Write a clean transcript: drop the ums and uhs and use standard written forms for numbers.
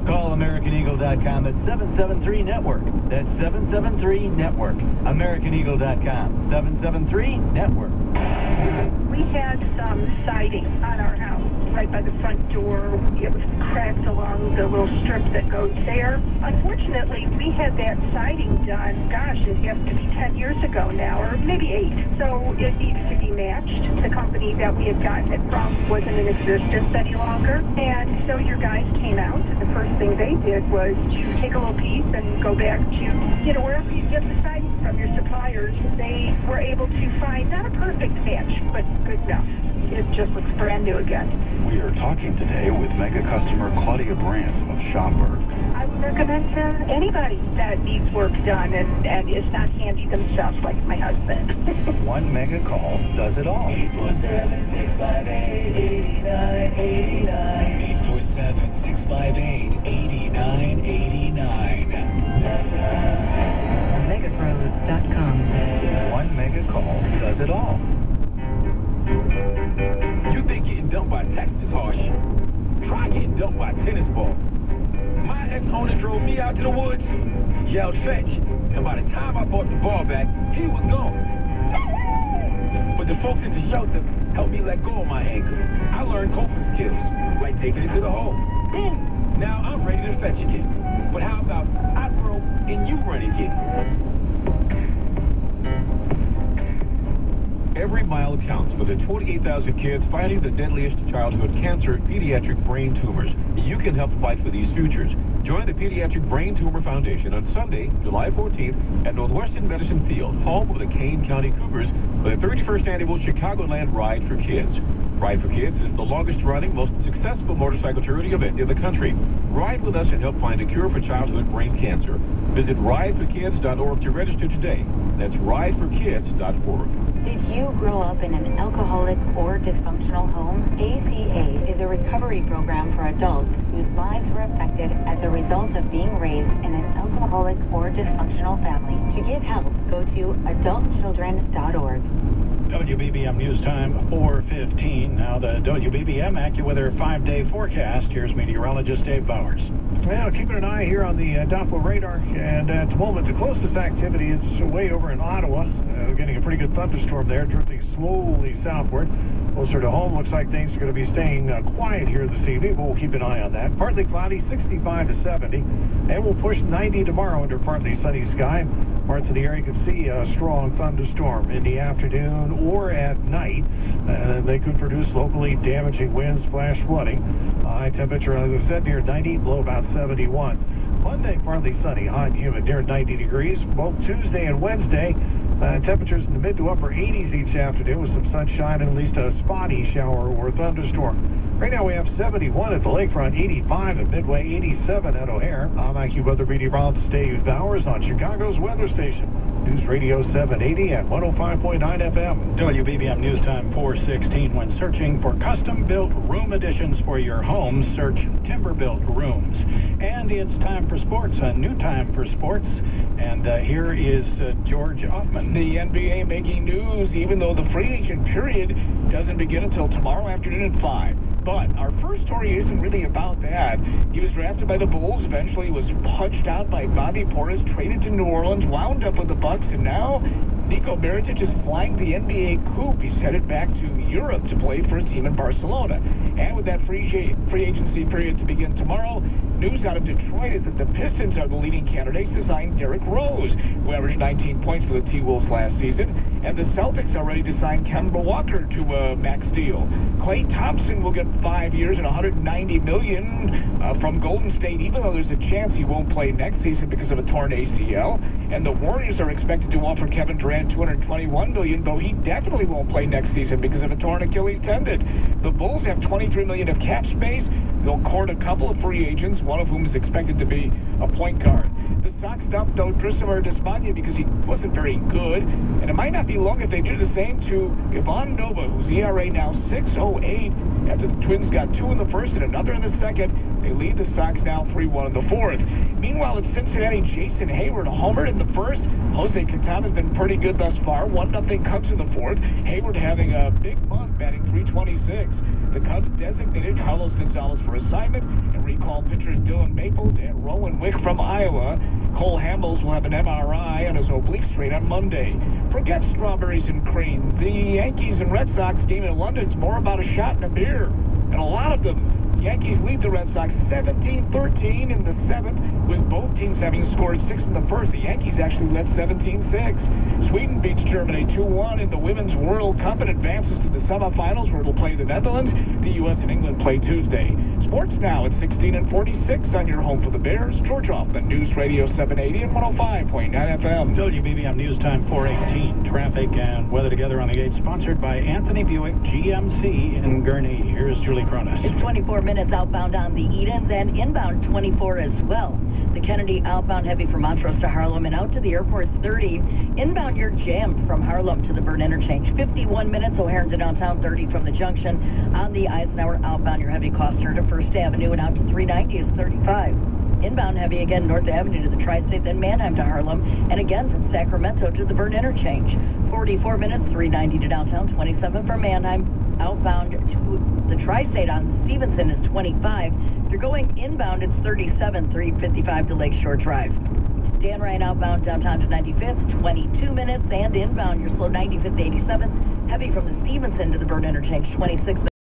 Call AmericanEagle.com at 773-NETWORK. That's 773-NETWORK. AmericanEagle.com. 773-NETWORK. We had some siding on our house right by the front door. It was cracked along the little strip that goes there. Unfortunately, we had that siding done, gosh, it has to be 10 years ago now, or maybe 8. So it needs to be matched. The company that we had gotten it from wasn't in existence any longer. And so your guys came out, and the first thing they did was to take a little piece and go back to, wherever you get the siding from your suppliers. They were able to find not a perfect match, but good enough. It just looks brand new again. We are talking today with mega customer Claudia Brandt of Schaumburg. I would recommend to anybody that needs work done and is not handy themselves like my husband. One mega call does it all. 847-658-8989. 847-658-8989. Megapros.com. One mega call does it all. You think getting dumped by text is harsh? Try getting dumped by tennis ball. My ex-owner drove me out to the woods, yelled fetch, and by the time I brought the ball back, he was gone. But the folks at the shelter helped me let go of my anger. I learned coping skills, like taking it to the hole. Boom! Now I'm ready to fetch again. But how about I throw and you run again? Every mile counts for the 28,000 kids fighting the deadliest childhood cancer, pediatric brain tumors. You can help fight for these futures. Join the Pediatric Brain Tumor Foundation on Sunday, July 14th at Northwestern Medicine Field, home of the Kane County Cougars, for the 31st annual Chicagoland Ride for Kids. Ride for Kids is the longest-running, most successful motorcycle charity event in the country. Ride with us and help find a cure for childhood brain cancer. Visit rideforkids.org to register today. That's rideforkids.org. Did you grow up in an alcoholic or dysfunctional home? ACA is a recovery program for adults whose lives were affected as a result of being raised in an alcoholic or dysfunctional family. To get help, go to adultchildren.org. WBBM News Time 4:15. Now the WBBM AccuWeather 5-day forecast. Here's meteorologist Dave Bowers. Well, keeping an eye here on the Doppler radar, and at the moment the closest activity is way over in Ottawa. Getting a pretty good thunderstorm there, drifting slowly southward. Closer to home, looks like things are going to be staying quiet here this evening, but we'll keep an eye on that. Partly cloudy, 65 to 70, and we'll push 90 tomorrow under partly sunny sky. Parts of the area could see a strong thunderstorm in the afternoon or at night. They could produce locally damaging winds, flash flooding. High temperature, as I said, near 90, low about 71. Monday, partly sunny, hot and humid, near 90 degrees. Both Tuesday and Wednesday, temperatures in the mid to upper 80s each afternoon with some sunshine and at least a spotty shower or thunderstorm. Right now we have 71 at the lakefront, 85 at Midway, 87 at O'Hare. I'm AccuWeather meteorologist Dave Bowers on Chicago's weather station. News Radio 780 at 105.9 FM. WBBM News Time 4:16. When searching for custom-built room additions for your home, search Timber-Built Rooms. And it's time for sports, a new time for sports. And here is George Hoffman. The NBA making news, even though the free agent period doesn't begin until tomorrow afternoon at 5. But our first story isn't really about that. He was drafted by the Bulls, eventually was punched out by Bobby Portis, traded to New Orleans, wound up with the Bucks, and now Nico Mirotic is flying the NBA coop. He's headed back to Europe to play for a team in Barcelona. And with that free agency period to begin tomorrow, news out of Detroit is that the Pistons are the leading candidates to sign Derrick Rose, who averaged 19 points for the T-Wolves last season. And the Celtics are ready to sign Kemba Walker to a max deal. Klay Thompson will get 5 years and $190 million from Golden State, even though there's a chance he won't play next season because of a torn ACL. And the Warriors are expected to offer Kevin Durant $221 million, though he definitely won't play next season because of a torn Achilles tendon. The Bulls have $23 million of cap space. They'll court a couple of free agents, one of whom is expected to be a point guard. The Sox dumped Drismer Despagne because he wasn't very good, and it might not be long if they do the same to Ivan Nova, whose ERA now 6.08, After the Twins got 2 in the first and another in the second, they lead the Sox now 3-1 in the fourth. Meanwhile, at Cincinnati, Jason Hayward homered in the first. Jose Quintana's been pretty good thus far. 1-0 Cubs in the fourth. Hayward having a big month, batting .326. The Cubs designated Carlos Gonzalez for assignment and recalled pitchers Dylan Maples and Rowan Wick from Iowa. Cole Hamels will have an MRI on his oblique strain on Monday. Forget strawberries and cream. The Yankees and Red Sox game in London is more about a shot and a beer. And a lot of them. The Yankees lead the Red Sox 17-13 in the seventh, with both teams having scored 6 in the first. The Yankees actually led 17-6. Sweden beats Germany 2-1 in the Women's World Cup and advances to the semifinals, where it'll play the Netherlands. The U.S. and England play Tuesday. Sports now at 16:46 on your home for the Bears. George Hoffman, News Radio 780 and 105.9 FM. WBBM News Time 418. Traffic and weather together on the 8, sponsored by Anthony Buick GMC in Gurnee. Here's Julie Cronus. It's 24 minutes outbound on the Edens and inbound 24 as well. The Kennedy outbound heavy from Montrose to Harlem and out to the airport 30. Inbound you're jammed from Harlem to the Byrne interchange. 51 minutes O'Hare to downtown, 30 from the junction. On the Eisenhower outbound you're heavy Coster to First Avenue and out to 390 is 35. Inbound heavy again North Avenue to the Tri-State, then Manheim to Harlem, and again from Sacramento to the Byrne interchange. 44 minutes, 390 to downtown, 27 from Manheim. Outbound to the Tri-State on Stevenson is 25. If you're going inbound, it's 37, 355 to Lakeshore Drive. Dan Ryan outbound downtown to 95th, 22 minutes, and inbound you're slow 95th to 87. Heavy from the Stevenson to the Byrne interchange, 26.